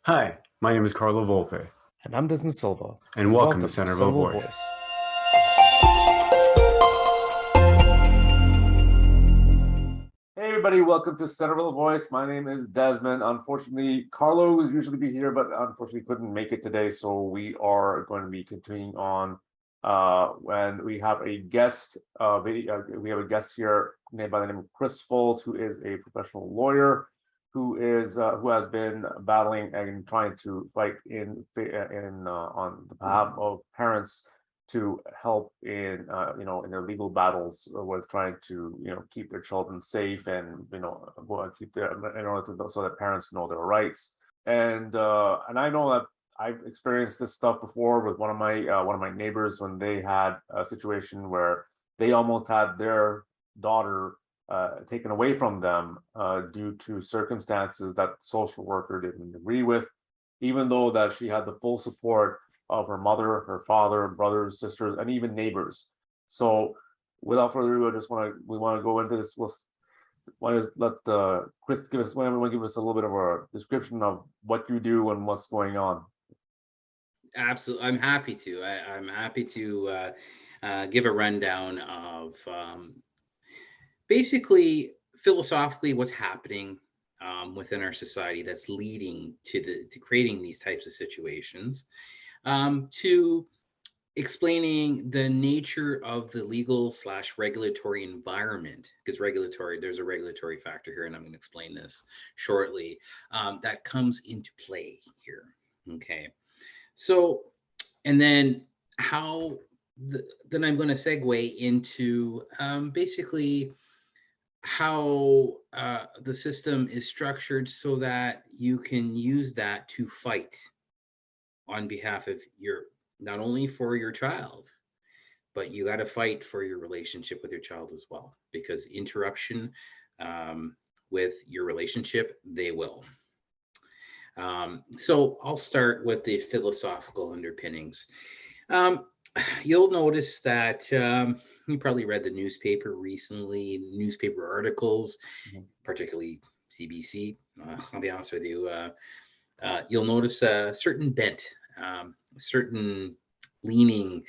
Hi, my name is Carlo Volpe, And I'm Desmond Silva, and and welcome to welcome to Centerville Centerville Voice. Voice. Hey everybody, welcome to Centerville Voice. My name is Desmond. Unfortunately, Carlo was usually be here, but unfortunately couldn't make it today. So we are going to be continuing on. When we have a guest, we have a guest here named by the name of Chris Foltz, who is a professional lawyer, who has been battling and trying to fight on the behalf of parents to help in their legal battles with trying to keep their children safe and keep their in order to so that parents know their rights. And I know that I've experienced this stuff before with one of my neighbors when they had a situation where they almost had their daughter taken away from them due to circumstances that the social worker didn't agree with, even though that she had the full support of her mother, her father, brothers, sisters, and even neighbors. So, without further ado, we want to go into this. We'll want to let Chris give us a little bit of a description of what you do and what's going on. Absolutely, I'm happy to. I'm happy to give a rundown of basically philosophically what's happening within our society that's leading to creating these types of situations, to explaining the nature of the legal slash regulatory environment, because there's a regulatory factor here, and I'm going to explain this shortly, that comes into play here. Okay. So, and then then I'm going to segue into basically how the system is structured so that you can use that to fight on behalf of not only for your child, but you got to fight for your relationship with your child as well, because interruption with your relationship, they will. So I'll start with the philosophical underpinnings. Um, you'll notice that you probably read the newspaper recently, newspaper articles, particularly CBC. I'll be honest with you. You'll notice a certain bent, a certain leaning.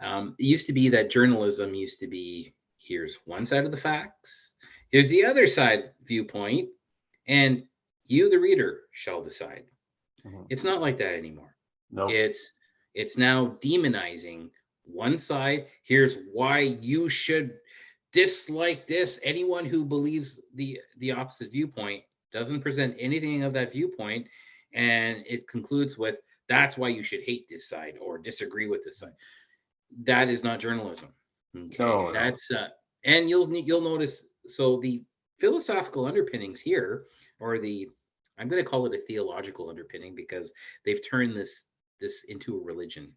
It used to be that journalism used to be, here's one side of the facts, here's the other side viewpoint, and you, the reader, shall decide. It's not like that anymore. No. It's now demonizing one side. Here's why you should dislike this. Anyone who believes the opposite viewpoint doesn't present anything of that viewpoint, and it concludes with, that's why you should hate this side or disagree with this side. That is not journalism. Okay, No. that's and you'll notice. So the philosophical underpinnings here, or I'm going to call it a theological underpinning, because they've turned this into a religion.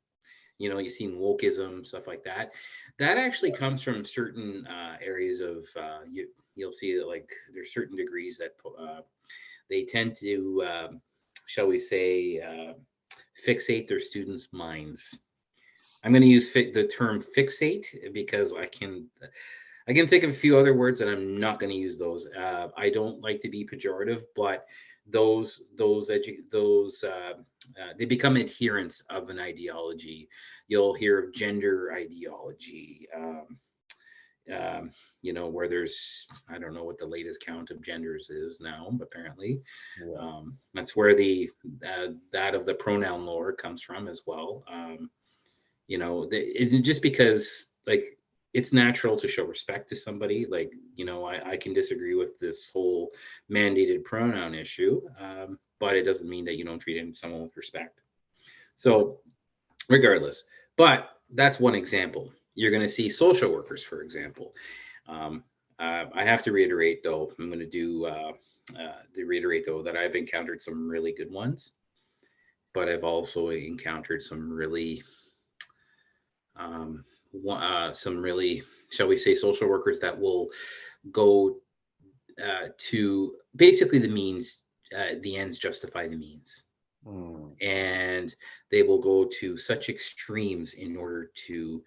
You've seen wokeism, stuff like that. That actually comes from certain areas of you'll see that, like, there's certain degrees that they tend to, shall we say, fixate their students' minds. I'm going to use the term fixate because I can think of a few other words, and I'm not going to use those. I don't like to be pejorative, but those they become adherents of an ideology. You'll hear of gender ideology, where there's, I don't know what the latest count of genders is now, but apparently that's where that of the pronoun lore comes from as well. Just because, like, it's natural to show respect to somebody. Like, I can disagree with this whole mandated pronoun issue, but it doesn't mean that you don't treat someone with respect. So regardless, but that's one example. You're going to see social workers, for example. I have to reiterate, though, I'm going to reiterate, though, that I've encountered some really good ones, but I've also encountered some really shall we say, social workers that will go to basically the ends justify the means. And they will go to such extremes in order to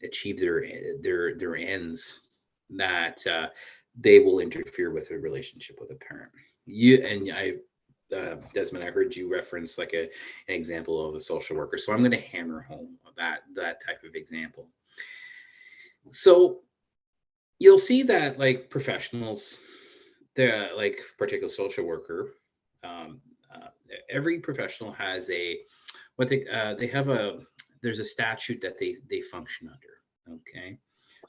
achieve their ends, that they will interfere with a relationship with a parent. Desmond, I heard you reference like an example of a social worker. So I'm going to hammer home that type of example. So you'll see that like professionals, they're like particular social worker, every professional has there's a statute that they function under. Okay.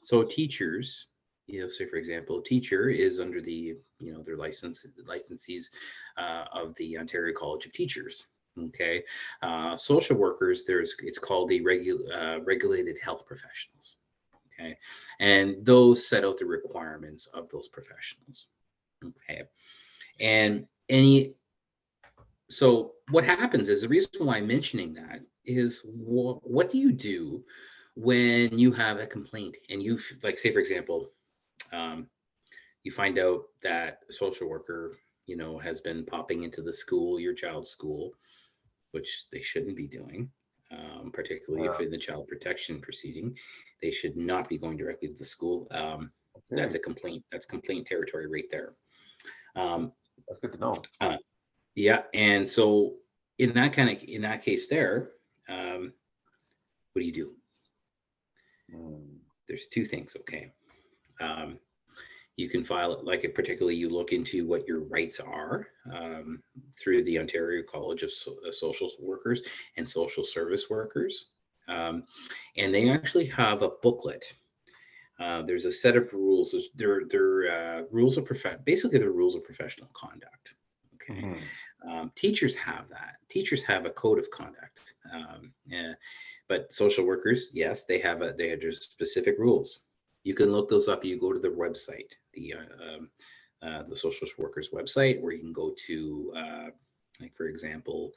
So teachers, say for example, a teacher is under the, their licensees of the Ontario College of Teachers. Okay. Social workers, it's called the regulated health professionals. Okay. And those set out the requirements of those professionals. Okay. And so what happens is, the reason why I'm mentioning that is, what do you do when you have a complaint and like, say for example, you find out that a social worker, has been popping into your child's school, which they shouldn't be doing, particularly if in the child protection proceeding, they should not be going directly to the school. That's a complaint. That's complaint territory right there. That's good to know. Yeah, and so in that case there, what do you do? There's two things. Okay. You can file it, like particularly you look into what your rights are through the Ontario College of Social Workers and Social Service Workers. And they actually have a booklet. There's a set of rules. They're rules of basically the rules of professional conduct. Okay. Teachers have that. Teachers have a code of conduct. But social workers, yes, there's specific rules. You can look those up. You go to the website, the social workers website, where you can go to, like for example,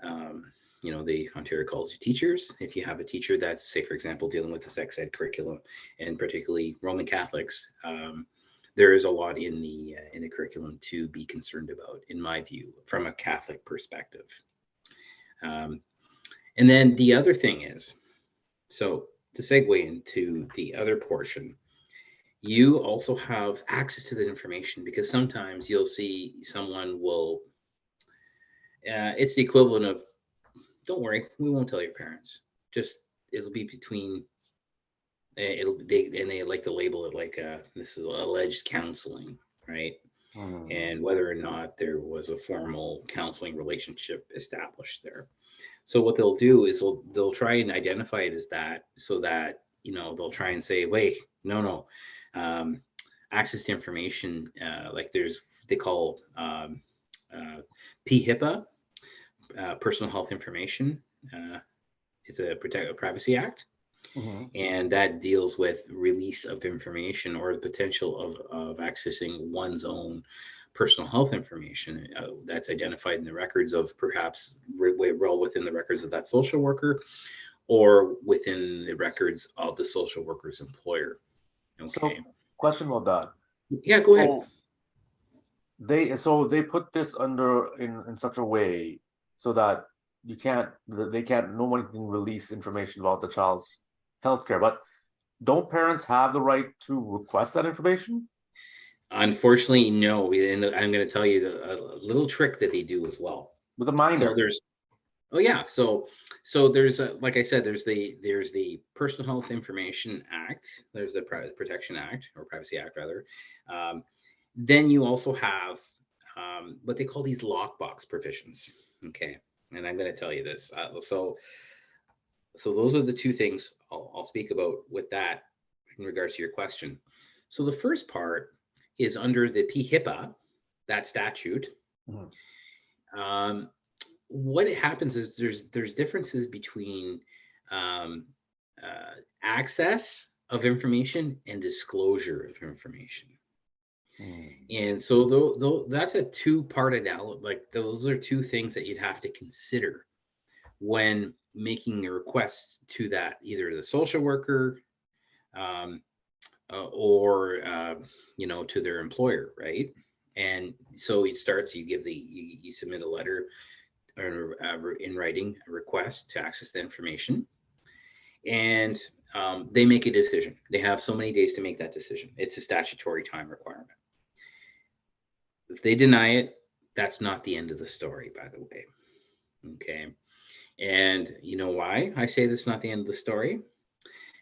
the Ontario College of Teachers. If you have a teacher that's, say for example, dealing with the sex ed curriculum, and particularly Roman Catholics, there is a lot in the curriculum to be concerned about, in my view, from a Catholic perspective. And then the other thing is, so to segue into the other portion, you also have access to the information, because sometimes you'll see someone will, it's the equivalent of, don't worry, we won't tell your parents. Just, it'll be between, they like to label it like this is alleged counseling, right? And whether or not there was a formal counseling relationship established there. So what they'll do is they'll try and identify it as that, so that, they'll try and say, wait, no, access to information, like they call PHIPAA, Personal Health Information. It's a Privacy Act. And that deals with release of information, or the potential of accessing one's own personal health information that's identified in the records of, perhaps well within the records of that social worker, or within the records of the social worker's employer. Okay. So, question about that. Yeah, go ahead. They put this under in such a way so that no one can release information about the child's healthcare. But don't parents have the right to request that information? Unfortunately, no. And I'm going to tell you a little trick that they do as well. With a minor. So there's, so there's like I said, there's the Personal Health Information Act. There's the Protection Act, or Privacy Act rather. Then you also have what they call these lockbox provisions. Okay, and I'm going to tell you this. So those are the two things I'll speak about with that in regards to your question. So the first part is under the PHIPAA, that statute. What happens is there's differences between access of information and disclosure of information. And so that's a two-part analysis. Like, those are two things that you'd have to consider when making a request to that, either the social worker or to their employer, right? And so it starts, you submit a letter, or in writing, a request to access the information, and they make a decision. They have so many days to make that decision. It's a statutory time requirement. If they deny it, that's not the end of the story, by the way. Okay. And you know why I say that's not the end of the story?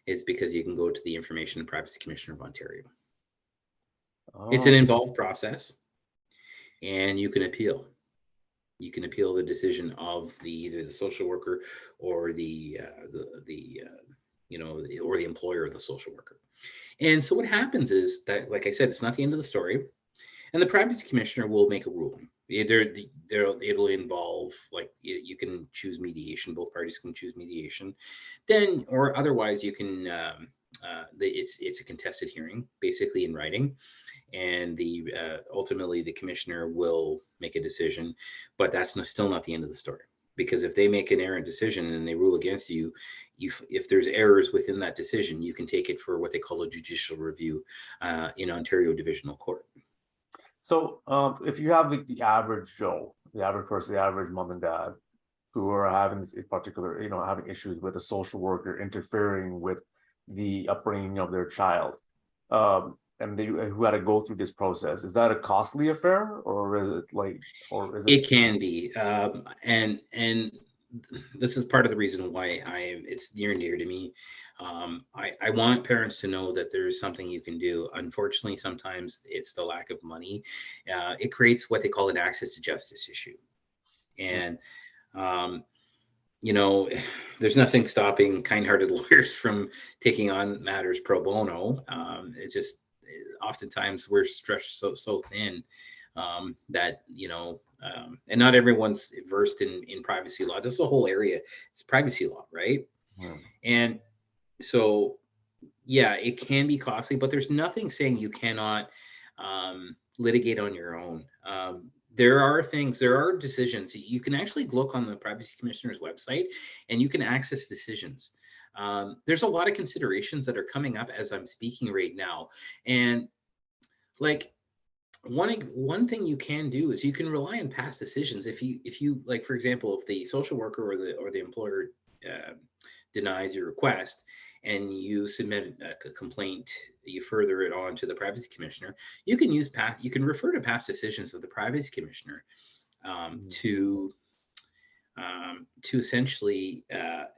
Is because you can go to the Information and Privacy Commissioner of Ontario. It's an Oh, involved process, and you can appeal. You can appeal the decision of either the social worker or the or the employer of the social worker. And so what happens is that, like I said, it's not the end of the story, and the privacy commissioner will make a ruling. It'll involve, like, you can choose mediation. Both parties can choose mediation, then, or otherwise you can. It's a contested hearing, basically in writing, and the ultimately the commissioner will make a decision, but that's still not the end of the story, because if they make an errant decision and they rule against you, if there's errors within that decision, you can take it for what they call a judicial review in Ontario Divisional Court. so if you have the average Joe, the average person, the average mom and dad, who are having this particular, having issues with a social worker interfering with the upbringing of their child, and who had to go through this process, is that a costly affair, or is it like, or is it? It can be, and this is part of the reason why it's near and dear to me. I want parents to know that there's something you can do. Unfortunately, sometimes it's the lack of money. It creates what they call an access to justice issue. And, there's nothing stopping kind-hearted lawyers from taking on matters pro bono. It's just, oftentimes we're stretched so thin that, and not everyone's versed in privacy law. This is a whole area. It's privacy law, right? And so, yeah, it can be costly, but there's nothing saying you cannot litigate on your own. There are decisions. You can actually look on the Privacy Commissioner's website and you can access decisions. There's a lot of considerations that are coming up as I'm speaking right now. And like, one thing you can do is you can rely on past decisions. If you like, for example, if the social worker or the employer denies your request and you submit a complaint, you further it on to the privacy commissioner, you can refer to past decisions of the privacy commissioner to essentially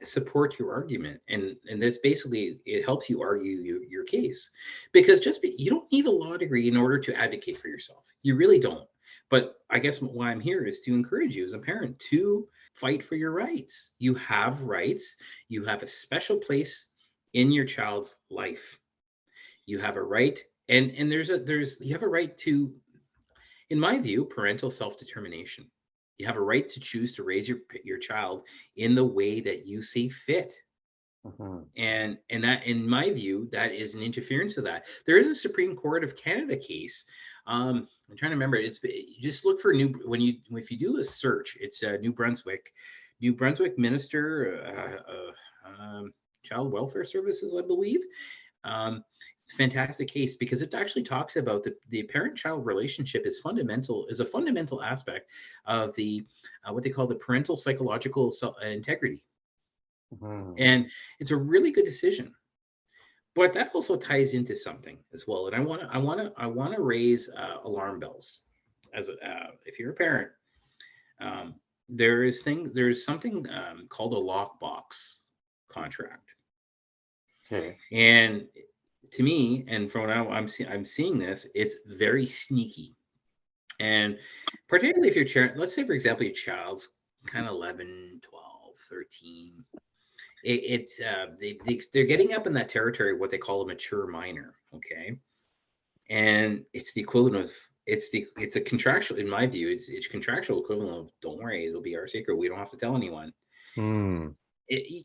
support your argument, and that's basically, it helps you argue your case, because you don't need a law degree in order to advocate for yourself. You really don't. But I guess why I'm here is to encourage you as a parent to fight for your rights. You have rights. You have a special place in your child's life. You have a right, and you have a right to, in my view, parental self-determination. You have a right to choose to raise your child in the way that you see fit. And that, in my view, that is an interference of that. There is a Supreme Court of Canada case. I'm trying to remember. You just look for if you do a search, it's New Brunswick Minister Child Welfare Services, I believe. Fantastic case, because it actually talks about the parent-child relationship is a fundamental aspect of the what they call the parental psychological integrity. And it's a really good decision. But that also ties into something as well, and I want to raise alarm bells. If you're a parent, there's something called a lockbox contract. Okay. And to me, and from what I'm seeing this, it's very sneaky. And particularly if let's say, for example, your child's kind of 11, 12, 13. They're getting up in that territory of what they call a mature minor. Okay. And it's the equivalent of, it's a contractual, in my view, it's contractual equivalent of, don't worry, it'll be our secret. We don't have to tell anyone.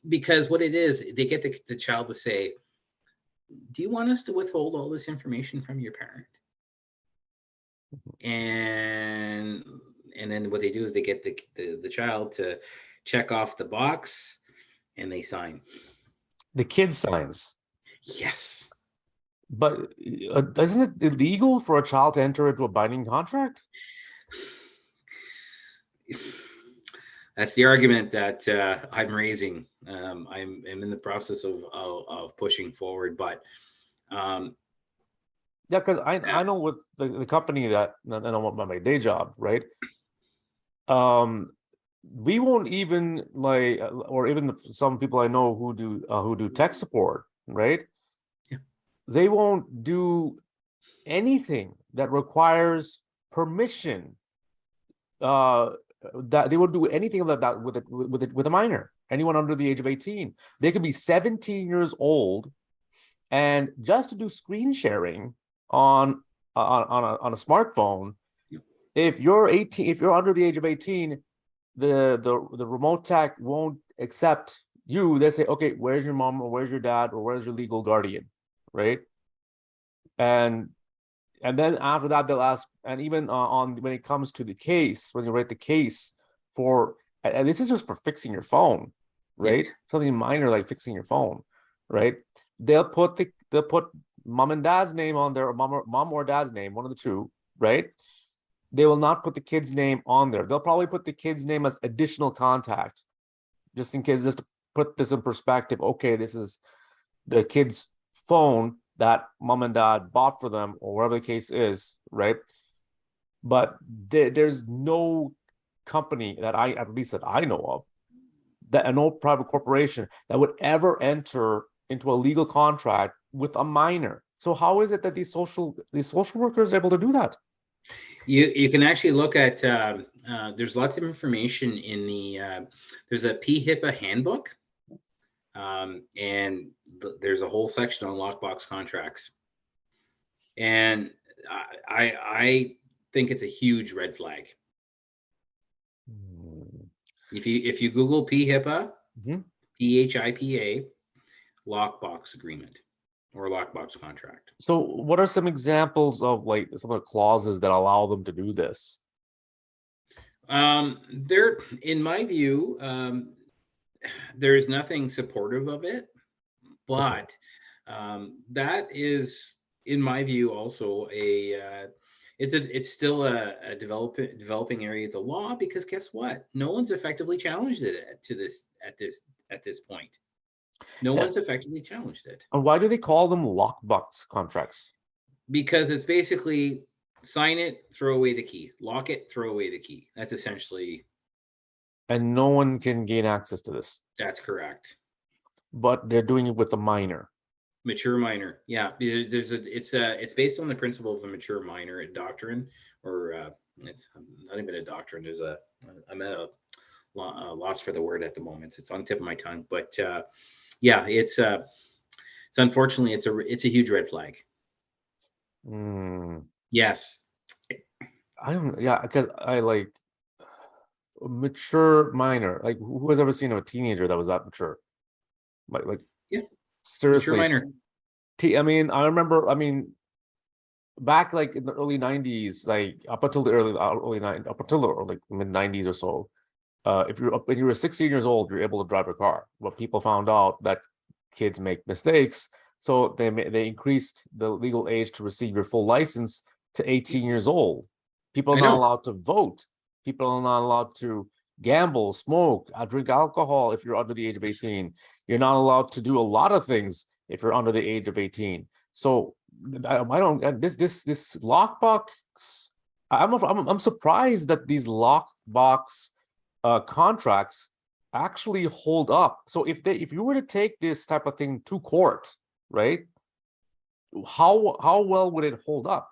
Because what it is, they get the child to say, do you want us to withhold all this information from your parent? And then what they do is they get the child to check off the box, and they sign. The kid signs. Yes. But isn't it illegal for a child to enter into a binding contract? That's the argument that I'm raising. I'm in the process of pushing forward, but Yeah, because I know with the company that I know about my day job, right? We won't even like, or even some people I know who do tech support, right? Yeah. They won't do anything that requires permission. That they won't do anything of that with a minor, anyone under the age of 18. They could be 17 years old, and just to do screen sharing on on a smartphone, Yep. if you're 18, if you're under the age of 18, the remote tech won't accept you. They say, okay, where's your mom or where's your dad or where's your legal guardian, right? And then after that they'll ask, and even on when it comes to the case, when you write the case for, and this is just for fixing your phone, right? Something minor like fixing your phone, right? They'll put mom and dad's name on there, or mom or dad's name, one of the two, right? They will not put the kid's name on there. They'll probably put the kid's name as additional contact, just in case, just to put this in perspective. Okay, this is the kid's phone that mom and dad bought for them, or whatever the case is, right? But there's no company that at least that I know of, that no private corporation that would ever enter into a legal contract with a minor. So how is it that these social workers are able to do that? You can actually look at there's lots of information in the there's a PHIPAA handbook, and there's a whole section on lockbox contracts, and I think it's a huge red flag. If you Google PHIPAA, Mhm. PHIPA, lockbox agreement or lockbox contract. So what are some examples of like some of the clauses that allow them to do this? There, in my view, there's nothing supportive of it, but that is, in my view, also it's still a developing area of the law, because guess what? No one's effectively challenged it at this point. No Yeah. one's effectively challenged it, And why do they call them lockbox contracts? because it's basically sign it, throw away the key, lock it, throw away the key. That's essentially, And no one can gain access to this, that's correct. but they're doing it with a minor. Mature minor, yeah. It's based on the principle of a mature minor doctrine, or it's not even a doctrine. I'm at a loss for the word at the moment. It's on the tip of my tongue, but yeah, it's unfortunately it's a huge red flag. Yes. I don't, yeah, because I like mature minor. Like, who has ever seen a teenager that was that mature? Like Yeah, mature seriously. minor. I mean, I remember. I mean, back like in the early '90s, like up until the up until the like mid '90s or so. If you're when you were 16 years old, you're able to drive a car. But people found out that kids make mistakes, so they increased the legal age to receive your full license to 18 years old. People are I not know. allowed to vote. People are not allowed to gamble, smoke, drink alcohol if you're under the age of 18. You're not allowed to do a lot of things if you're under the age of 18. So I don't this lockbox. I'm surprised that these lockbox contracts actually hold up. So if you were to take this type of thing to court, right? How well would it hold up?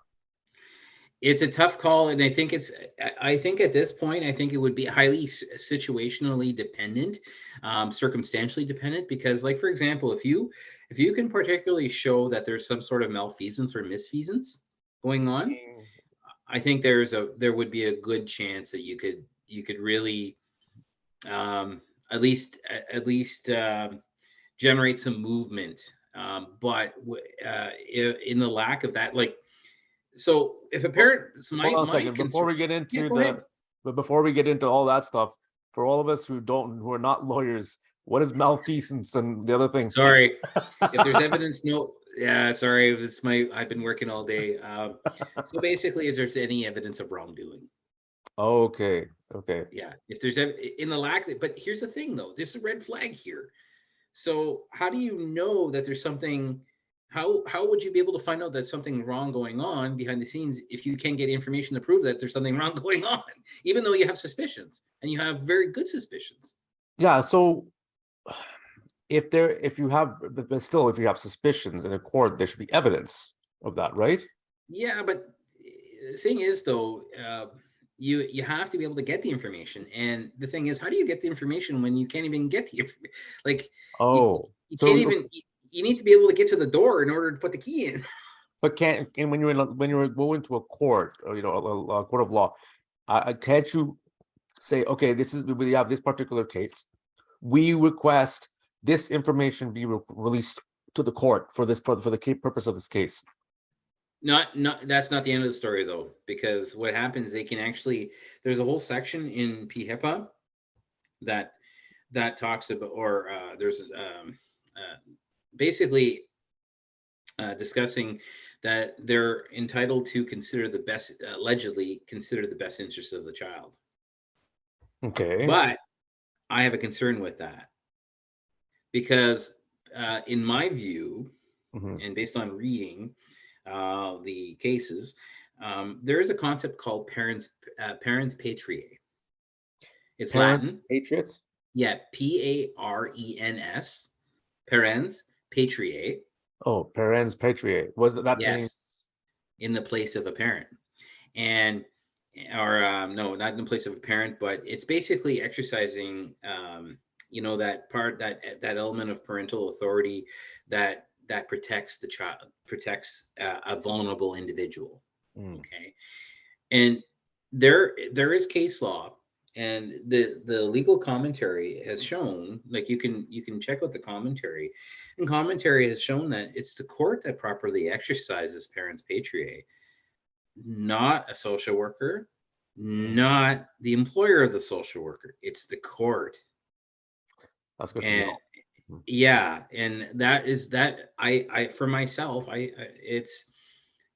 It's a tough call, and I think at this point, I think it would be highly situationally dependent, circumstantially dependent, because, like, for example, if you can particularly show that there's some sort of malfeasance or misfeasance going on, I think there would be a good chance that you could really at least generate some movement. But in the lack of that, like, so if a parent, Hold on a second before we get into before we get into all that stuff, for all of us who are not lawyers, what is malfeasance and the other thing? Sorry, if there's evidence, sorry, I've been working all day. So basically, if there's any evidence of wrongdoing. Okay. Yeah, if there's in the lack, but here's the thing though, there's a red flag here. So how do you know that there's something? how would you be able to find out that something wrong going on behind the scenes if you can't get information to prove that there's something wrong going on, even though you have suspicions and you have very good suspicions? Yeah, so if you have, but still, if you have suspicions in a court, there should be evidence of that, right? Yeah, but the thing is, though, you have to be able to get the information, and the thing is, how do you get the information when you can't even get the information? Like, you, Oh, you so can't even. You need to be able to get to the door in order to put the key in. but can't, and when you're going to a court, or a court of law, can't you say, okay, we have this particular case, we request this information be released to the court for the purpose of this case? Not that's not the end of the story, though, because what happens, they can actually, there's a whole section in PHIPAA that talks about, or there's basically discussing that they're entitled to consider the best, allegedly consider the best interest of the child. Okay. But I have a concern with that, because in my view, and based on reading the cases, there is a concept called parens patriae. It's Parents, Latin. patriots. Yeah, Parens, parens patriae. Oh, parens patriae. Was that Yes, means? in the place of a parent, and or no, not in the place of a parent, but it's basically exercising, that element of parental authority that protects the child, protects a vulnerable individual. Okay, and there is case law, and the legal commentary has shown, like, you can check out the commentary, and commentary has shown that it's the court that properly exercises parens patriae, not a social worker, not the employer of the social worker. It's the court. That's good to And know. yeah, and that is that. I for myself, it's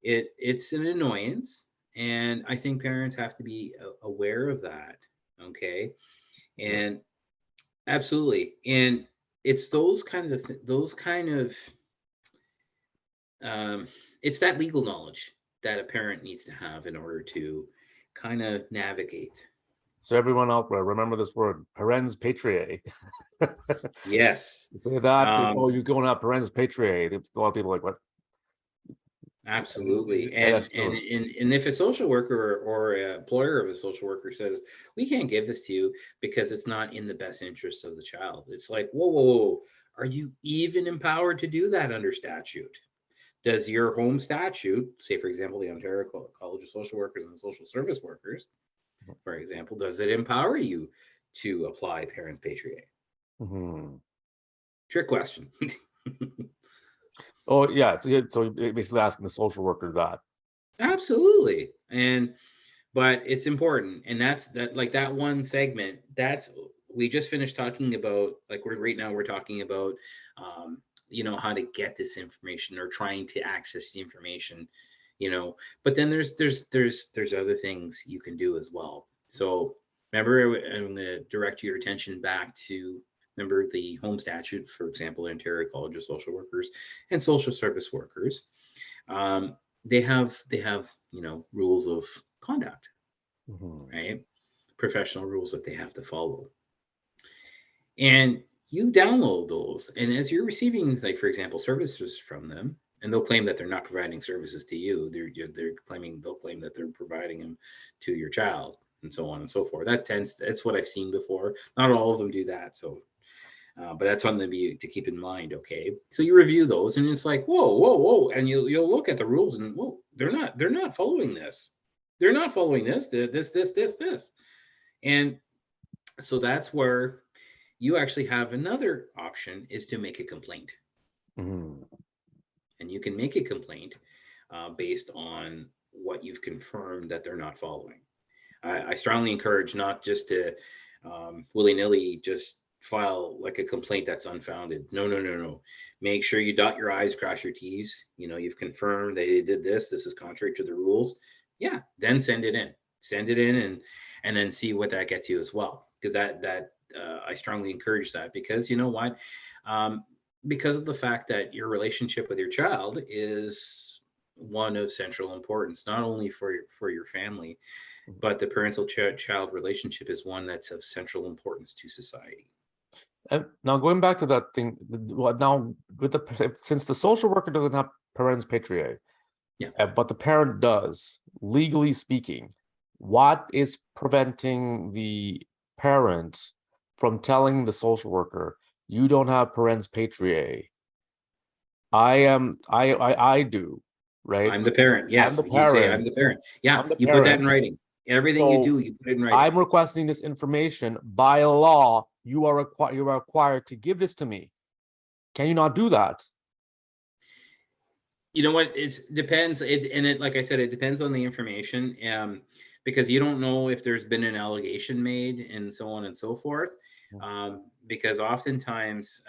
an annoyance, and I think parents have to be aware of that. Okay, and absolutely, and it's those kind of it's that legal knowledge that a parent needs to have in order to kind of navigate. So everyone out there, remember this word, parens patriae. Yes. You say that, you're going out parens patriae. A lot of people are like, what? Absolutely. Yeah, And if a social worker or an employer of a social worker says, we can't give this to you because it's not in the best interest of the child, it's like, whoa, whoa, whoa. Are you even empowered to do that under statute? Does your home statute, say, for example, the Ontario College of Social Workers and Social Service Workers, for example, does it empower you to apply parens patriae? Trick question. Oh yeah, so you're basically asking the social worker that. Absolutely. But it's important, and that's that one segment. We just finished talking about, like, we're talking about how to get this information, or trying to access the information, but then there's other things you can do as well. So remember, I'm going to direct your attention back to, remember the home statute, for example, the Ontario College of Social Workers and Social Service Workers. They have rules of conduct, right? Professional rules that they have to follow. And you download those, and as you're receiving, like, for example, services from them, and they'll claim that they're not providing services to you, they'll claim that they're providing them to your child, and so on and so forth. That's what I've seen before. Not all of them do that, so but that's something to keep in mind. Okay, so you review those, and it's like, whoa, and you'll look at the rules, and whoa, they're not following this. They're not following this, and so that's where you actually have another option, is to make a complaint. And you can make a complaint based on what you've confirmed that they're not following. I strongly encourage not just to willy-nilly just file like a complaint that's unfounded. No. Make sure you dot your I's, cross your T's. You've confirmed they did this. This is contrary to the rules. Yeah, then send it in, and then see what that gets you as well. Because that I strongly encourage that, because you know what, because of the fact that your relationship with your child is one of central importance, not only for your family, but the parental child relationship is one that's of central importance to society. And now going back to that thing, now with since the social worker doesn't have parens patriae, Yeah. but the parent does, legally speaking, what is preventing the parent from telling the social worker, you don't have parens patriae? I do, right? I'm the parent. Yes, I'm the you say I'm the parent. parent. Yeah, I'm the you put that in parent. writing. Everything you do, you put it in writing. I'm requesting this information by law. You are required to give this to me. Can you not do that? You know what? It depends. Like I said, it depends on the information. Because you don't know if there's been an allegation made and so on and so forth. Because oftentimes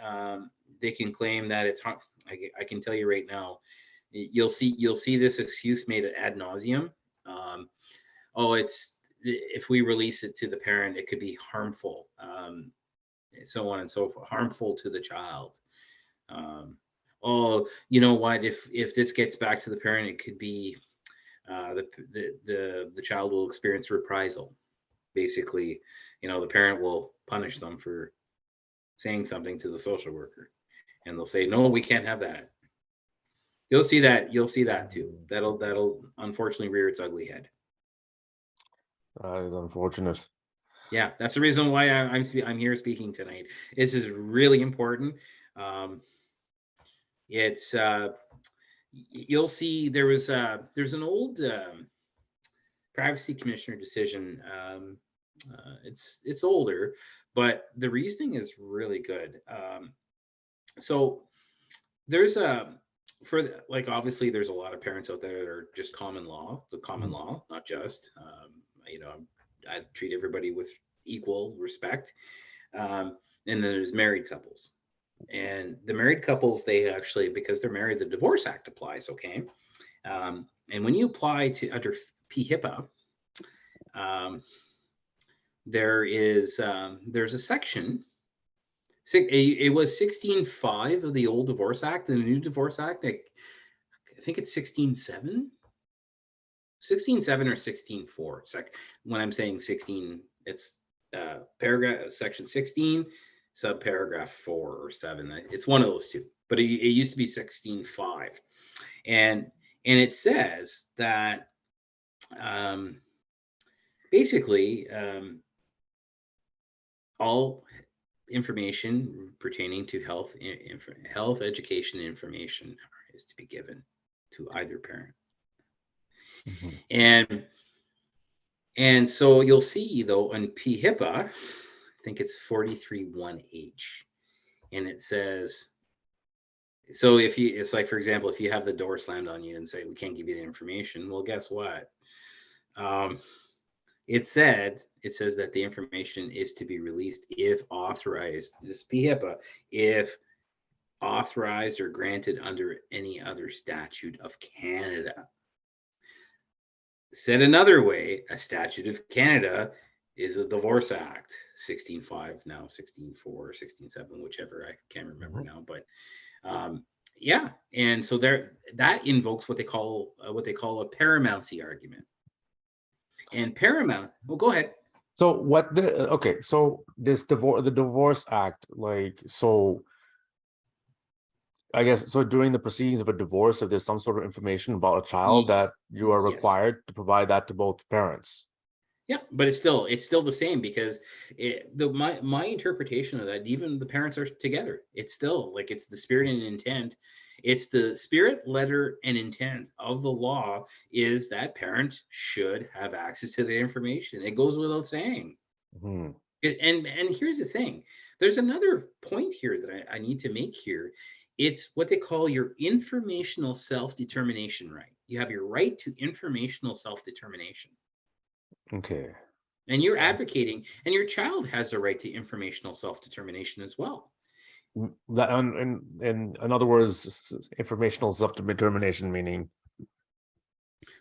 they can claim that it's. I can tell you right now, you'll see this excuse made ad nauseum. Oh, it's if we release it to the parent, it could be harmful, so on and so forth, harmful to the child. Oh, you know what? If this gets back to the parent, it could be the child will experience reprisal. Basically, the parent will punish them for saying something to the social worker, and they'll say, "No, we can't have that." You'll see that. You'll see that too. That'll unfortunately rear its ugly head. That is unfortunate. Yeah, that's the reason why I'm here speaking tonight. This is really important. It's you'll see there's an old privacy commissioner decision. It's older, but the reasoning is really good. So there's like obviously there's a lot of parents out there that are just common law, not just I treat everybody with equal respect. And then there's married couples. And the married couples, they actually, because they're married, the Divorce Act applies, okay? And when you apply to under PHIPAA, there's a section, it was 16.5 of the old Divorce Act, and the new Divorce Act, I think it's 16.7? 16.7 or 16.4. When I'm saying 16, it's paragraph section 16, subparagraph 4 or 7. It's one of those two, but it used to be 16.5, and it says that basically all information pertaining to health education information is to be given to either parent. And so you'll see though on PHIPAA, I think it's 43.1H, and it says, so it's like, for example, if you have the door slammed on you and say, we can't give you the information, well, guess what? It says that the information is to be released if authorized, this is PHIPAA, if authorized or granted under any other statute of Canada. Said another way, a statute of Canada is a Divorce Act, 16.5 now, 16.4, 16.7, whichever, I can't remember now, but yeah, and so that invokes what they call a paramountcy argument. And paramount, well, go ahead. So so this the Divorce Act, like, so I guess, so during the proceedings of a divorce, if there's some sort of information about a child, that you are required to provide that to both parents. Yeah, but it's still the same, because my interpretation of that, even the parents are together, it's still like, it's the spirit and intent. It's the spirit, letter, and intent of the law is that parents should have access to the information. It goes without saying. And here's the thing. There's another point here that I need to make here. It's what they call your informational self-determination right. You have your right to informational self-determination. Okay. And you're advocating, and your child has a right to informational self-determination as well. That, in other words, informational self-determination meaning?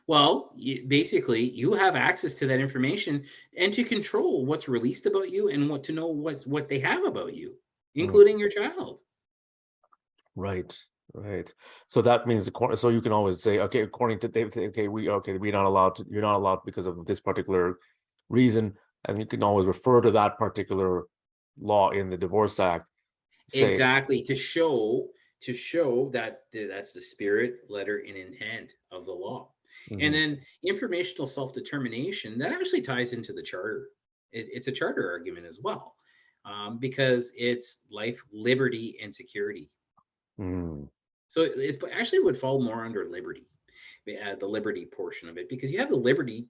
Well, basically, you have access to that information and to control what's released about you and what to know what they have about you, including your child. Right, right. So that means so you can always say, okay, according to David, we're not allowed to, you're not allowed because of this particular reason, and you can always refer to that particular law in the Divorce Act. Say, Exactly, to show that that's the spirit, letter, and intent of the law. And then informational self-determination, that actually ties into the charter. It's a charter argument as well, because it's life, liberty, and security. So it's actually would fall more under liberty, the liberty portion of it, because you have the liberty,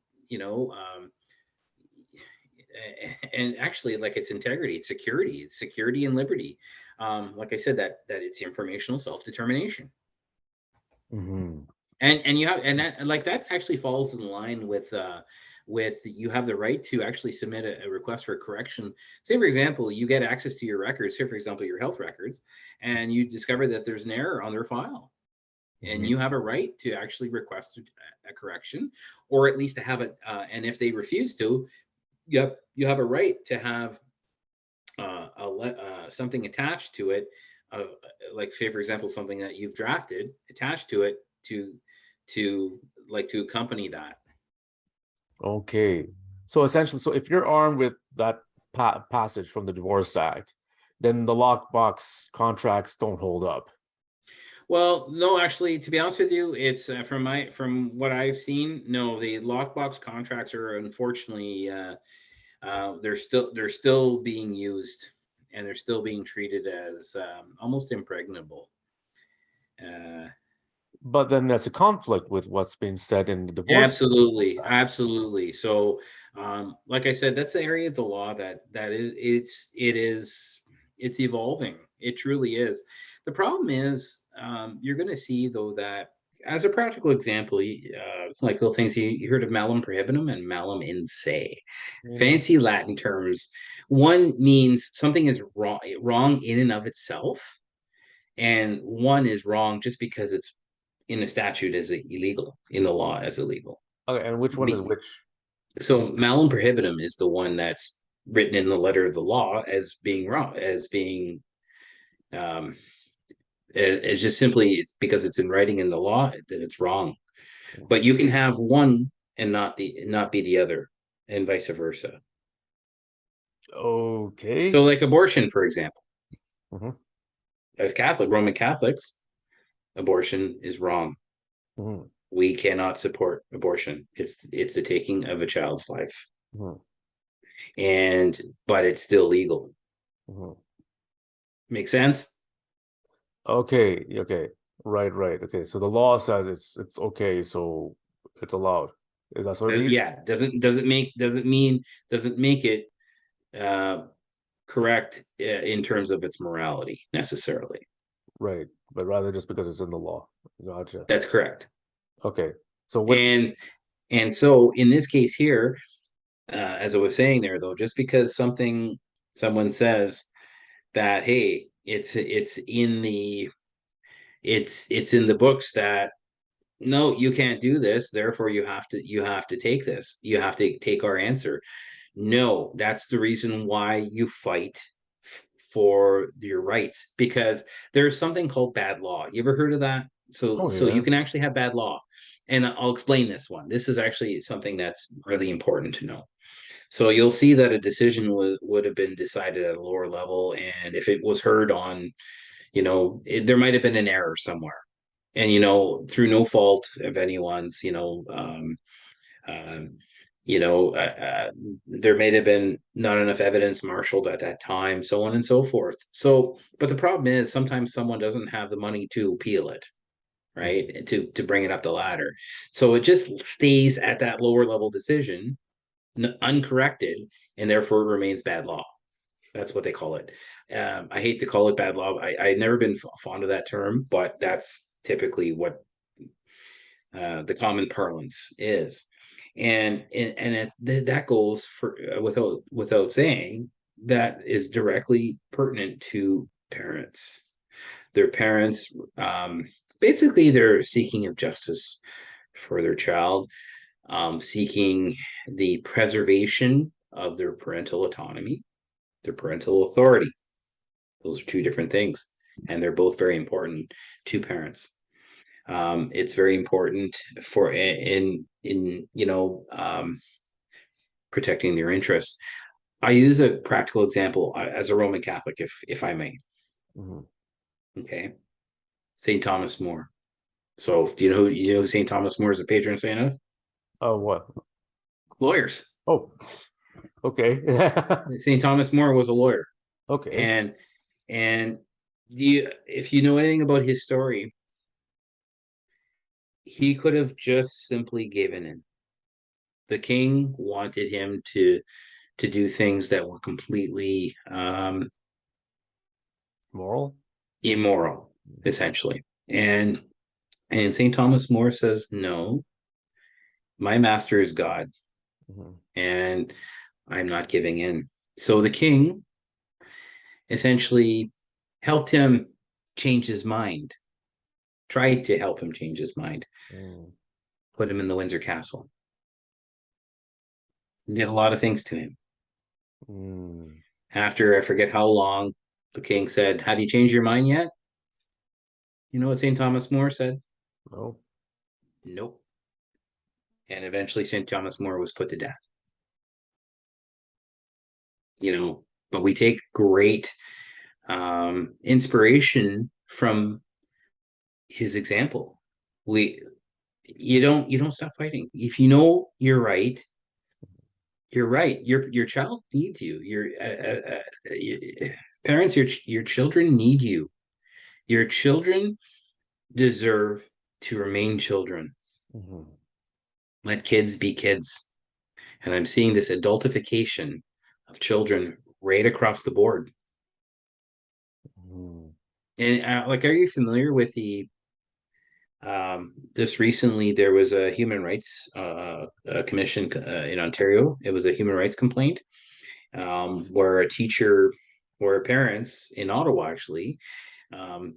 and actually, like, it's integrity, it's security and liberty. Like I said, that it's informational self-determination. And you have, and that, like, that actually falls in line with you have the right to actually submit a request for a correction. Say, for example, you get access to your records, say for example your health records, and you discover that there's an error on their file, and you have a right to actually request a correction, or at least to have it, and if they refuse to, you have a right to have something attached to it, like, say for example, something that you've drafted attached to it to accompany that. Okay, so essentially, so if you're armed with that passage from the Divorce Act, then the lockbox contracts don't hold up. Well, no, actually, to be honest with you, it's from what I've seen, no, the lockbox contracts are unfortunately, they're still being used, and they're still being treated as almost impregnable. But then there's a conflict with what's being said in the Divorce Act. Absolutely. So, like I said, that's the area of the law that it's evolving. It truly is. The problem is, you're going to see, though, that as a practical example, like little things, you heard of malum prohibitum and malum in se. Fancy Latin terms. One means something is wrong in and of itself, and one is wrong just because it's in a statute as illegal, in the law as illegal. Okay, and which one is which? So malum prohibitum is the one that's written in the letter of the law as being wrong, as being it's just simply, it's because it's in writing in the law that it's wrong. But you can have one and not be the other, and vice versa. Okay. So, like abortion, for example, as Roman Catholics, abortion is wrong. We cannot support abortion. It's the taking of a child's life, but it's still legal. Make sense? Okay. Right. Okay. So the law says it's okay, so it's allowed. Is that what it means? Yeah. Doesn't make it correct in terms of its morality necessarily. Right, but rather just because it's in the law. Gotcha. That's correct. Okay. So and so in this case here, as I was saying there, though, just because someone says that, hey, it's in the books that, no, you can't do this, therefore you have to take this, you have to take our answer. No, that's the reason why you fight for your rights, because there's something called bad law. You ever heard of that? So you can actually have bad law, and I'll explain this one. This is actually something that's really important to know. So you'll see that a decision would have been decided at a lower level, and if it was heard on, there might have been an error somewhere, and through no fault of anyone's, there may have been not enough evidence marshaled at that time, so on and so forth. So, but the problem is sometimes someone doesn't have the money to appeal it, right? To bring it up the ladder. So it just stays at that lower level decision, uncorrected, and therefore it remains bad law. That's what they call it. I hate to call it bad law. I've never been fond of that term, but that's typically what the common parlance is. And that goes for without saying, that is directly pertinent to parents. Their parents, basically, they're seeking of justice for their child, seeking the preservation of their parental autonomy, their parental authority. Those are two different things. and they're both very important to parents. It's very important for protecting their interests. I use a practical example as a Roman Catholic, if I may. Mhm. Okay, St. Thomas More. So, do you know who St. Thomas More is a patron saint of? Oh, what? Lawyers. Oh, okay. St. Thomas More was a lawyer, Okay. and if you know anything about his story, he could have just simply given in. The king wanted him to do things that were completely Moral? immoral, essentially. And St. Thomas More says, no, my master is God, Mhm. and I'm not giving in. So the king essentially helped him change his mind, tried to help him change his mind, Mm. put him in the Windsor Castle, did a lot of things to him. Mm. After I forget how long, the king said, have you changed your mind yet? You know what St. Thomas More said? No. Nope. And eventually St. Thomas More was put to death. But we take great inspiration from his example. You don't stop fighting. If you know you're right, you're right. Your child needs you. Parents, your children need you. Your children deserve to remain children. Mhm. Let kids be kids. And I'm seeing this adultification of children right across the board. Mhm. And are you familiar with the this recently there was a human rights commission in Ontario. It was a human rights complaint where parents in Ottawa actually,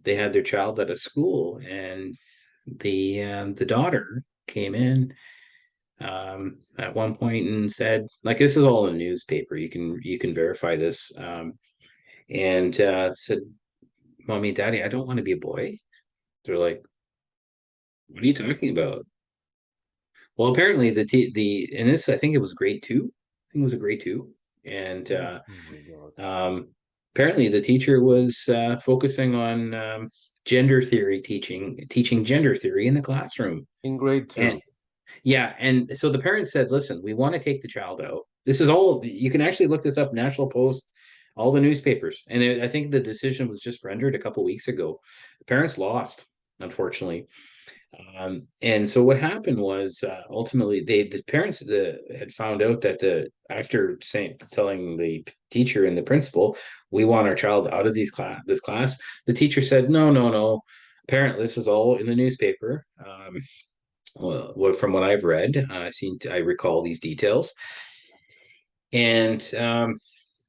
they had their child at a school, and the daughter came in at one point and said, like, this is all in the newspaper. You can verify this, and said, "Mommy, Daddy, I don't want to be a boy." They're like, "What are you talking about?" Well, apparently and this, I think it was grade two. I think it was a grade two, and Oh my God. apparently the teacher was focusing on gender theory, teaching gender theory in the classroom. In grade And 2. yeah, and so the parents said, "Listen, we want to take the child out." This is all, you can actually look this up, National Post, all the newspapers, and I think the decision was just rendered a couple weeks ago. The parents lost, unfortunately. And so what happened was ultimately the parents had found out that after telling the teacher and the principal, we want our child out of this class. The teacher said, no, no, no. Apparently, this is all in the newspaper. Well, from what I've read, I recall these details. And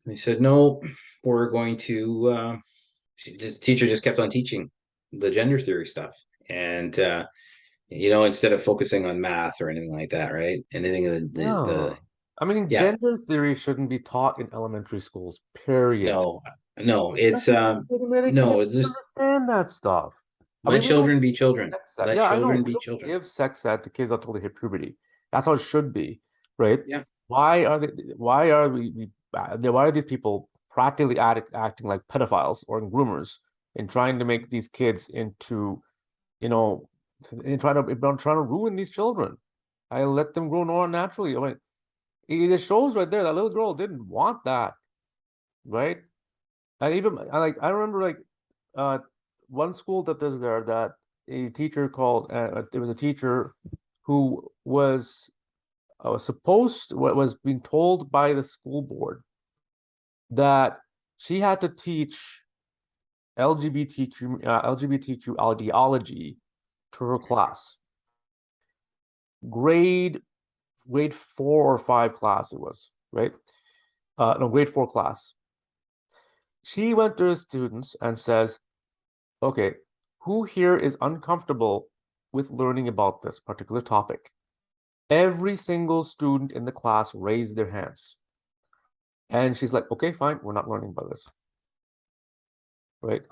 they said, no, we're going to. The teacher just kept on teaching the gender theory stuff, and instead of focusing on math or anything like that, right? Anything of Yeah. I mean, yeah, gender theory shouldn't be taught in elementary schools, period. no, no, it's Especially when they can't no, even it's just understand that stuff. I let mean, we don't children be give children. sex ed. Let Yeah, I know. children We be don't children. give sex ed to kids until they hit puberty. That's how it should be, right? Yeah. Why are they? Why are why are these people practically acting like pedophiles or groomers and trying to make these kids into, you know, and trying to ruin these children? I let them grow more naturally. I mean, it shows right there that little girl didn't want that, right? And even I remember uh one school that there's there that a teacher called there was a teacher who was being told by the school board that she had to teach LGBTQ ideology to her class. Grade 4 or 5 class it was, right? No, grade 4 class. She went to the students and says, okay, who here is uncomfortable with learning about this particular topic? Every single student in the class raised their hands. And she's like, okay, fine, we're not learning about this. Right?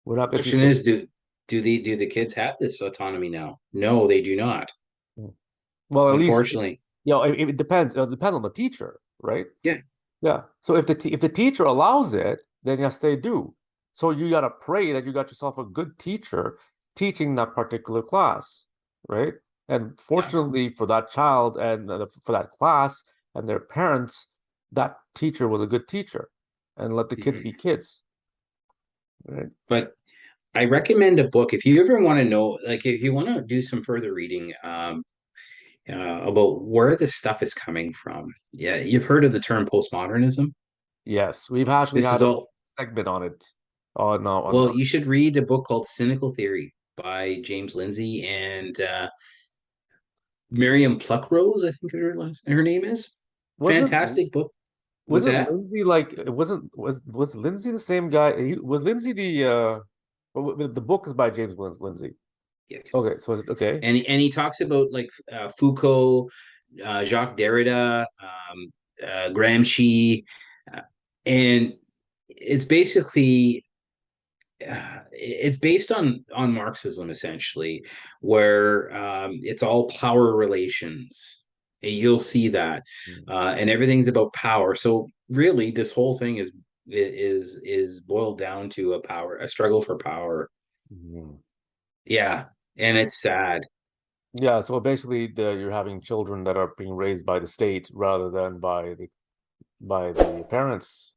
We're not going to teach Question them. is, do the kids have this autonomy now? No, they do not. Well, at least, Unfortunately. it depends. It depends on the teacher, right? Yeah. Yeah. So if the teacher allows it, then yes, they do. So you gotta pray that you got yourself a good teacher teaching that particular class, right? And Yeah. fortunately for that child and for that class and their parents, that teacher was a good teacher, and let the kids be kids, right? But I recommend a book if you ever want to know, like if you want to do some further reading about where this stuff is coming from. Yeah, you've heard of the term postmodernism. Yes, we've actually This had is a all. segment on it. Oh no, Well, you should read a book called Cynical Theory by James Lindsay and Miriam Pluckrose, I think her name is. wasn't Fantastic book. What's wasn't that? Lindsay like it wasn't was Lindsay the same guy? Was Lindsay the the book is by James Lindsay. Okay, Yes. so it's okay. And he talks about like Foucault, Jacques Derrida, Gramsci, uh, and it's basically it's based on Marxism essentially, where it's all power relations. You'll see that, and everything's about power. So really, this whole thing is boiled down to a struggle for power. Mhm. Yeah, and it's sad. Yeah, so basically you're having children that are being raised by the state rather than by the parents.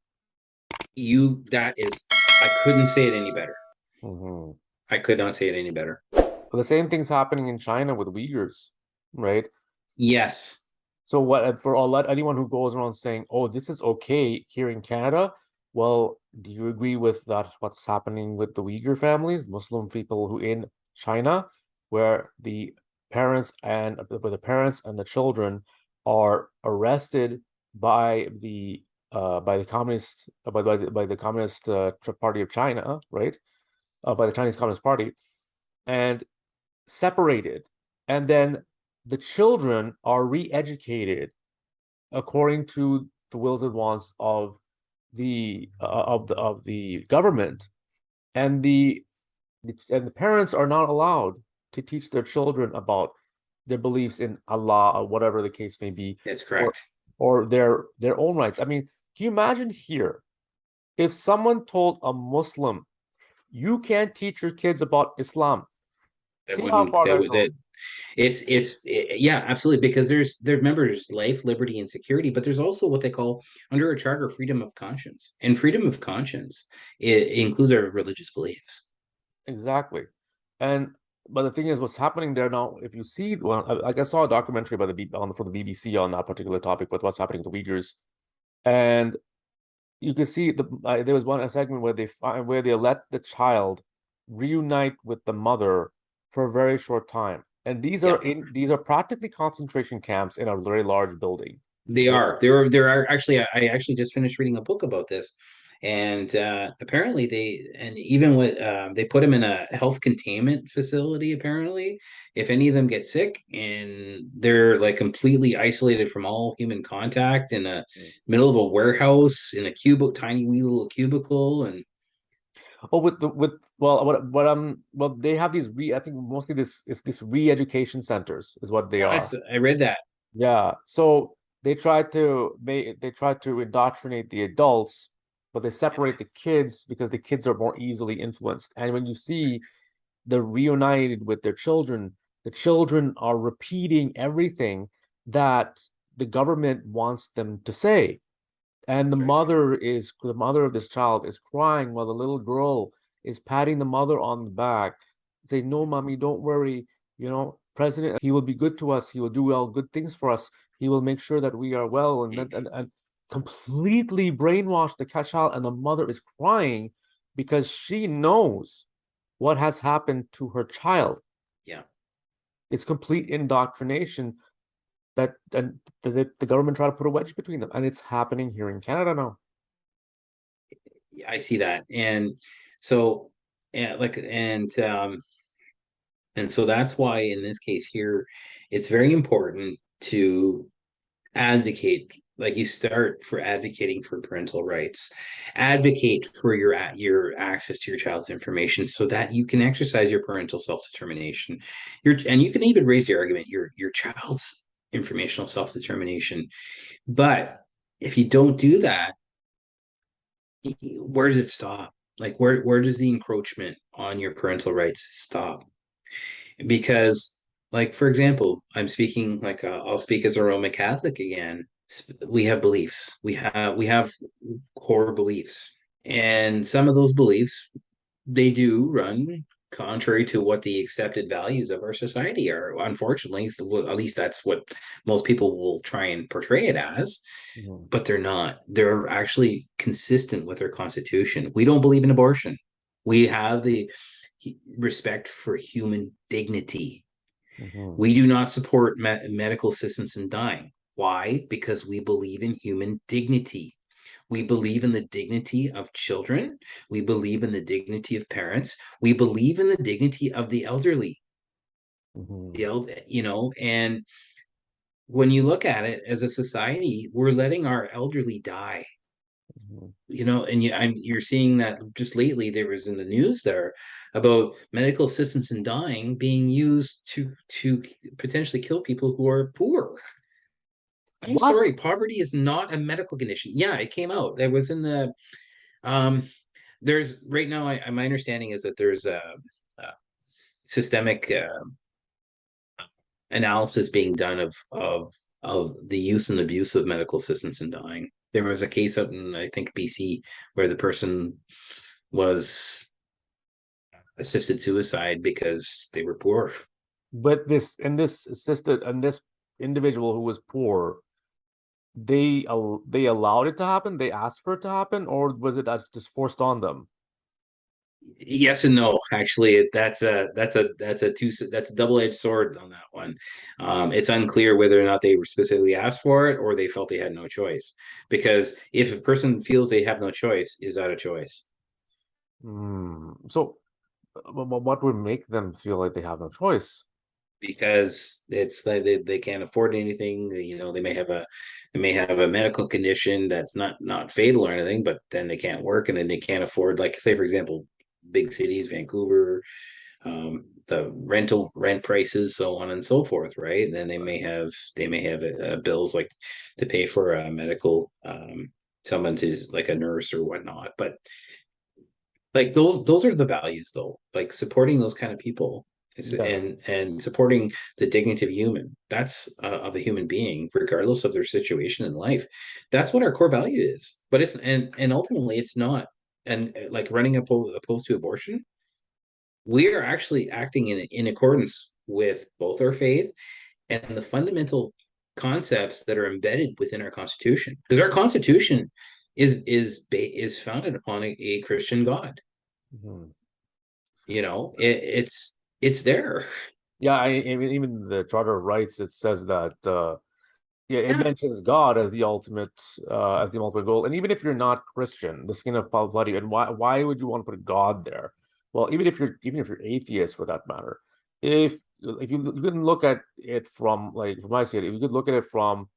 That is, I couldn't say it any better. Mhm. I could not say it any better. But the same thing's happening in China with Uyghurs, right? Yes. So what for all anyone who goes around saying, "Oh, this is okay here in Canada," well, do you agree with that? What's happening with the Uyghur families, Muslim people who in China, where the parents and the children are arrested by the communist by the Communist Party of China, right? By the Chinese Communist Party, and separated, and then the children are re-educated according to the wills and wants of the government, and the parents are not allowed to teach their children about their beliefs in Allah or whatever the case may be, That's or correct. their own rights. I mean, can you imagine here if someone told a Muslim, you can't teach your kids about Islam? That See how wouldn't far that they're would going. that yeah, absolutely, because remember, there's life, liberty, and security, but there's also what they call under a charter freedom of conscience, and freedom of conscience it includes our religious beliefs. Exactly. And but the thing is, what's happening there now, if you see, well, I saw a documentary by for the BBC on that particular topic with what's happening to Uyghurs, and you can see there was a segment where they let the child reunite with the mother for a very short time, and Yeah, these are practically concentration camps in a very large building. they Right? are. There are actually. I actually just finished reading a book about this, and apparently and even with they put them in a health containment facility. Apparently, if any of them get sick, and they're like completely isolated from all human contact in a middle of a warehouse in a cubicle, tiny wee little cubicle, and Oh, with the with well, well, they have these I think mostly this re-education centers is what they are. I read that. Yeah, so they try to indoctrinate the adults, but they separate the kids because the kids are more easily influenced. And when you see the reunited with their children, the children are repeating everything that the government wants them to say. And the mother of this child is crying while the little girl is patting the mother on the back, saying, "No, mommy, don't worry. President, he will be good to us. He will do all good things for us. He will make sure that we are well." And completely brainwashed the child, and the mother is crying because she knows what has happened to her child. Yeah, It's complete indoctrination and the government try to put a wedge between them, and it's happening here in Canada now. I see that, and so and so that's why in this case here, it's very important to advocate Like you start for advocating for parental rights, advocate for your access to your child's information so that you can exercise your parental self-determination. And you can even raise the argument your child's informational self-determination. But if you don't do that, where does it stop? Like where does the encroachment on your parental rights stop? Because, like, for example, I'm speaking like I'll speak as a Roman Catholic again. We have beliefs. We have core beliefs, and some of those beliefs, they do run contrary to what the accepted values of our society are. Unfortunately, so, at least that's what most people will try and portray it as. Mhm. But they're not. They're actually consistent with our Constitution. We don't believe in abortion. We have the respect for human dignity. Mhm. We do not support medical assistance in dying. Why? Because we believe in human dignity. We believe in the dignity of children. We believe in the dignity of parents. We believe in the dignity of the elderly. Mhm. And when you look at it as a society, we're letting our elderly die. Mhm. And you're seeing that just lately. There was in the news there about medical assistance in dying being used to potentially kill people who are poor. I'm What? sorry, poverty is not a medical condition. Yeah, it came out. There was in the um there's right now. My understanding is that there's a systemic analysis being done of the use and abuse of medical assistance in dying. There was a case out in, I think, BC, where the person was assisted suicide because they were poor. But this individual who was poor, they allowed it to happen. They asked for it to happen, or was it just forced on them? Yes and no. Actually, that's a double-edged sword on that one. It's unclear whether or not they specifically asked for it or they felt they had no choice. Because if a person feels they have no choice, is that a choice? So, what would make them feel like they have no choice? Because it's like they can't afford anything. They may have a medical condition that's not fatal or anything, but then they can't work, and then they can't afford, like, say for example, big cities, Vancouver, the rent prices, so on and so forth, right? And then they may have bills like to pay for a medical, someone to, like, a nurse or whatnot. But like those are the values, though, like supporting those kind of people Yes. and supporting the dignity of human, that's of a human being, regardless of their situation in life. That's what our core value is. But it's and ultimately it's not. And like running opposed to abortion, we are actually acting in accordance with both our faith and the fundamental concepts that are embedded within our Constitution, because our Constitution is founded upon a Christian God. Mhm. It's there. Yeah, even the Charter of Rights, it says that yeah, it Yeah, mentions God as the ultimate goal. And even if you're not Christian, the skin of Paul you, and why would you want to put God there? Well, even if you're atheist for that matter, if you can look at it from, like, from my side, if you could look at it from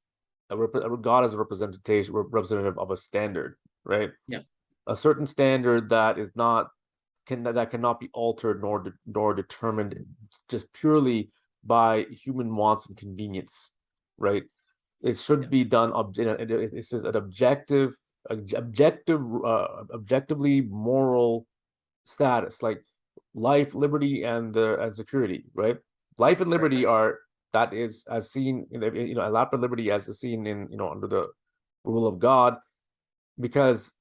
a God as a representative of a standard, right? yeah, A certain standard that cannot be altered nor determined just purely by human wants and convenience, right? It yeah, should be done. This is an objectively moral status, like life, liberty, and security, right? Life and right. liberty are that is as seen in life and liberty as is seen in under the rule of God, because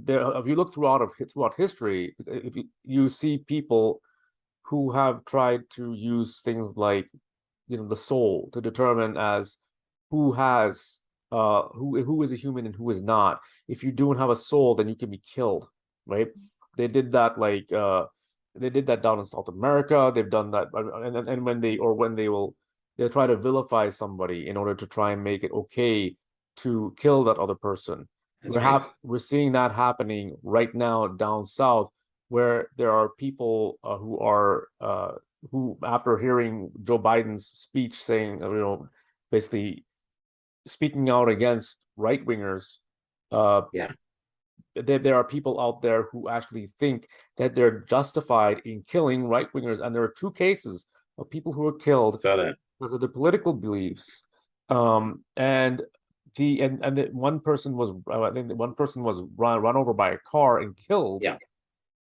if you look throughout history, if you see people who have tried to use things like the soul to determine as who has who is a human and who is not. If you don't have a soul, then you can be killed, right? They did that they did that down in South America. They've done that, and they'll try to vilify somebody in order to try and make it okay to kill that other person. That's right. We're seeing that happening right now down south, where there are people who, after hearing Joe Biden's speech saying, basically speaking out against right-wingers, uh, Yeah. there are people out there who actually think that they're justified in killing right-wingers, and there are 2 cases of people who were killed Saw that. because of their political beliefs. And the one person was, I think one person was run over by a car and killed. Yeah.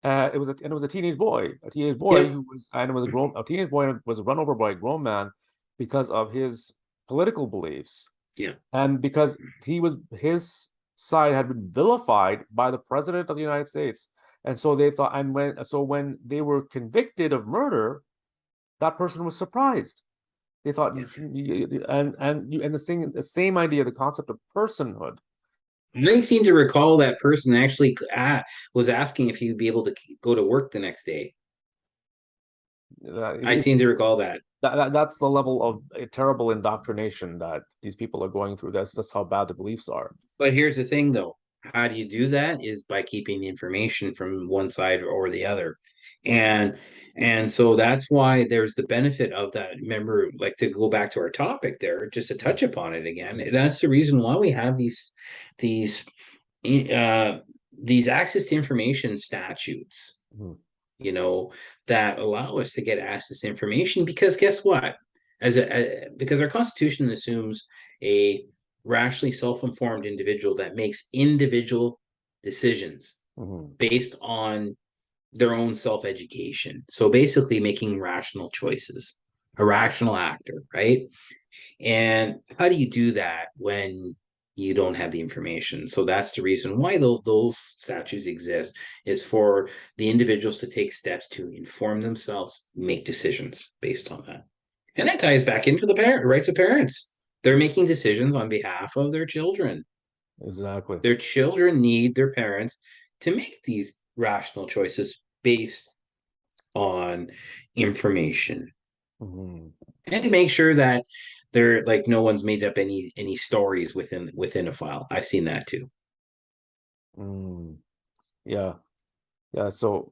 It was a teenage boy, Yep. who was, and it was a teenage boy was run over by a grown man because of his political beliefs. Yeah. And because his side had been vilified by the president of the United States. And so they thought, and when they were convicted of murder, that person was surprised. They thought, and the same idea, the concept of personhood. I seem to recall that person actually was asking if he would be able to go to work the next day. I seem to recall that. That's the level of terrible indoctrination that these people are going through. That's how bad the beliefs are. But here's the thing, though. How do you do that? Is by keeping the information from one side or the other. And so that's why there's the benefit of that. Remember, like, to go back to our topic there, just to touch upon it again, that's the reason why we have these access to information statutes, you know, that allow us to get access to information, because guess what? Because our Constitution assumes a rationally self-informed individual that makes individual decisions based on their own self-education. So basically making rational choices, a rational actor, right? And how do you do that when you don't have the information? So that's the reason why those statutes exist, is for the individuals to take steps to inform themselves, make decisions based on that. And that ties back into the rights of parents. They're making decisions on behalf of their children. Exactly. Their children need their parents to make these rational choices based on information, and to make sure that they're like, no one's made up any stories within a file. I've seen that too. Yeah. So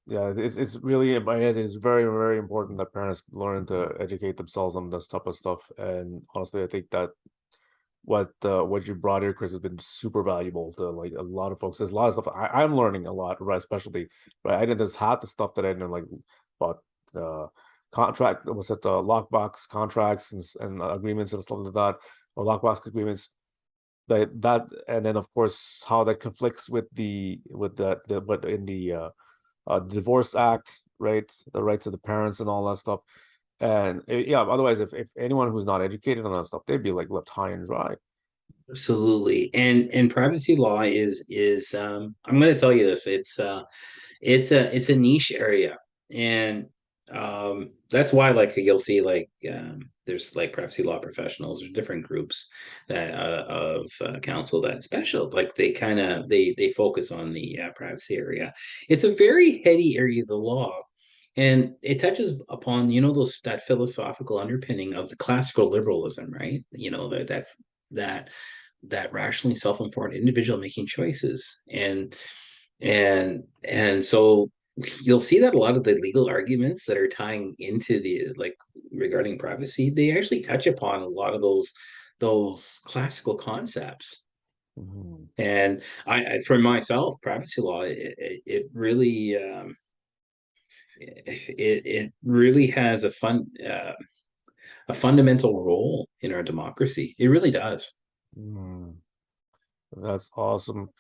yeah, it's really, it's very, very important that parents learn to educate themselves on this type of stuff. And honestly, I think that what you brought here, Chris, has been super valuable to like a lot of folks. There's a lot of stuff I'm learning a lot, right? Especially, right? I didn't just half the stuff that I didn't like about contract, was it lockbox contracts and agreements and stuff like that, or lockbox agreements. That and then of course how that conflicts with the but in the Divorce Act, right? The rights of the parents and all that stuff. And yeah, otherwise, if anyone who's not educated on that stuff, they'd be like left high and dry. Absolutely. And privacy law is I'm going to tell you this. It's a niche area, and that's why, like, you'll see, like, there's like privacy law professionals, there's different groups that of counsel that special, like, they focus on the privacy area. It's a very heady area of the law, and it touches upon, that philosophical underpinning of the classical liberalism, right? That rationally self-informed individual making choices, and so you'll see that a lot of the legal arguments that are tying into the, like, regarding privacy, they actually touch upon a lot of those classical concepts. And I for myself, privacy law, it really it really has a fundamental role in our democracy. It really does. That's awesome.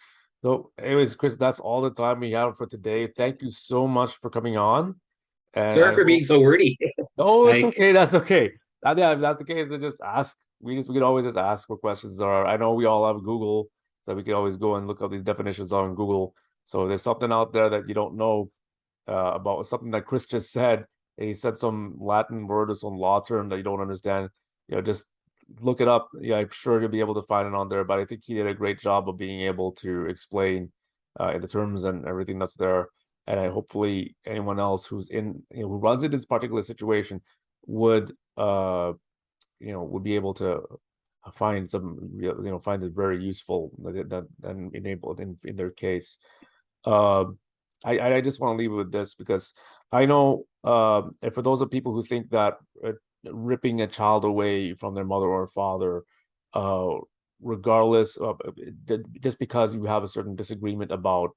So anyways, Chris, that's all the time we have for today. Thank you so much for coming on. And sorry for being so wordy. No, it's okay. That's okay. Yeah, if that's the case, then just ask. We can always just ask what questions are. I know we all have Google, so we can always go and look up these definitions on Google. So if there's something out there that you don't know about something that Chris just said, and he said some Latin word or some law term that you don't understand, just look it up. Yeah, I'm sure you'll be able to find it on there. But I think he did a great job of being able to explain in the terms and everything that's there. And hopefully anyone else who's who runs into this particular situation would would be able to find find it very useful and enabled in their case. I just want to leave it with this, because I know for those of people who think that ripping a child away from their mother or father regardless of just because you have a certain disagreement about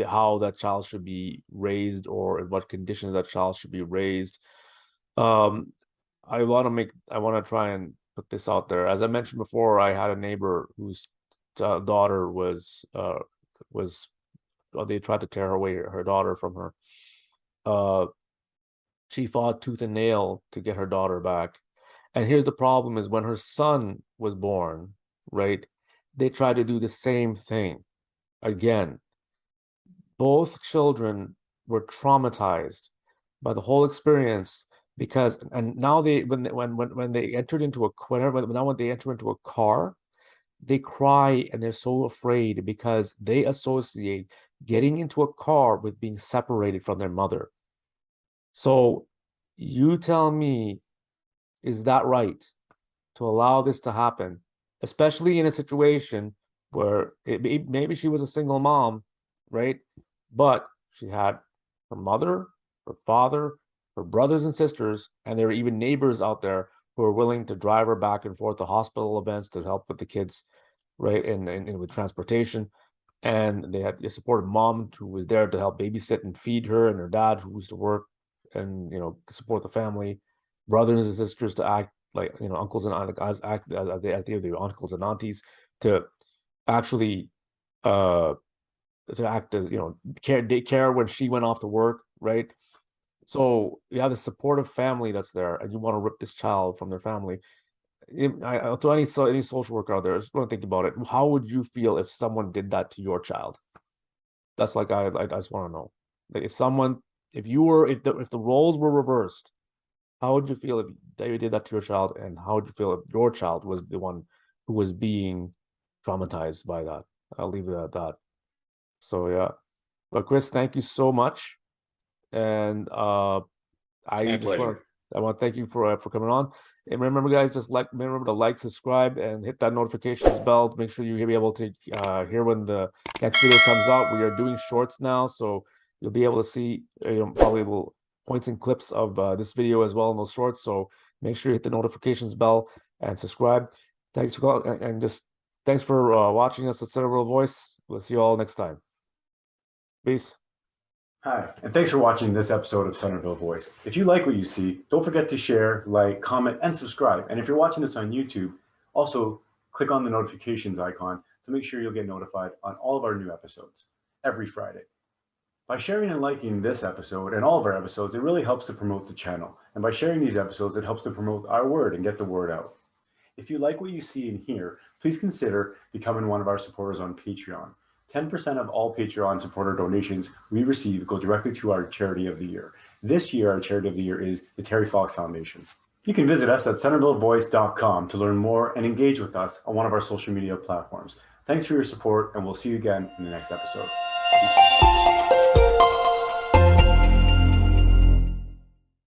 how that child should be raised or in what conditions that child should be raised. I want to try and put this out there. As I mentioned before, I had a neighbor whose daughter they tried to tear away her daughter from her. She fought tooth and nail to get her daughter back. And here's the problem is when her son was born, right, they tried to do the same thing again. Both children were traumatized by the whole experience because, and now when they entered into when they enter into a car, they cry and they're so afraid because they associate getting into a car with being separated from their mother. So you tell me, is that right to allow this to happen, especially in a situation where maybe she was a single mom, right? But she had her mother, her father, her brothers and sisters, and there were even neighbors out there who were willing to drive her back and forth to hospital events to help with the kids, right? And with transportation. And they had a supportive mom who was there to help babysit and feed her, and her dad who used to work and support the family, brothers and sisters to act like uncles and aunts, act as the uncles and aunties to actually to act as care when she went off to work, right? So you have a supportive family that's there, and you want to rip this child from their family. To any social worker out there, I just want to think about it. How would you feel if someone did that to your child? That's like I just want to know. Like if the roles were reversed, how would you feel if they did that to your child, and how would you feel if your child was the one who was being traumatized by that? I'll leave it at that. So yeah, but Chris, thank you so much, and I want to thank you for coming on. And remember, guys, remember to like, subscribe, and hit that notifications bell to make sure you'll be able to hear when the next video comes out. We are doing shorts now, so you'll be able to see probably little points and clips of this video as well in those shorts. So make sure you hit the notifications bell and subscribe. Thanks for watching us at Centerville Voice. We'll see you all next time. Peace. Hi, and thanks for watching this episode of Centerville Voice. If you like what you see, don't forget to share, like, comment, and subscribe. And if you're watching this on YouTube, also click on the notifications icon to make sure you'll get notified on all of our new episodes every Friday. By sharing and liking this episode and all of our episodes, it really helps to promote the channel. And by sharing these episodes, it helps to promote our word and get the word out. If you like what you see and hear, please consider becoming one of our supporters on Patreon. 10% of all Patreon supporter donations we receive go directly to our charity of the year. This year, our charity of the year is the Terry Fox Foundation. You can visit us at centervillevoice.com to learn more and engage with us on one of our social media platforms. Thanks for your support, and we'll see you again in the next episode. Peace.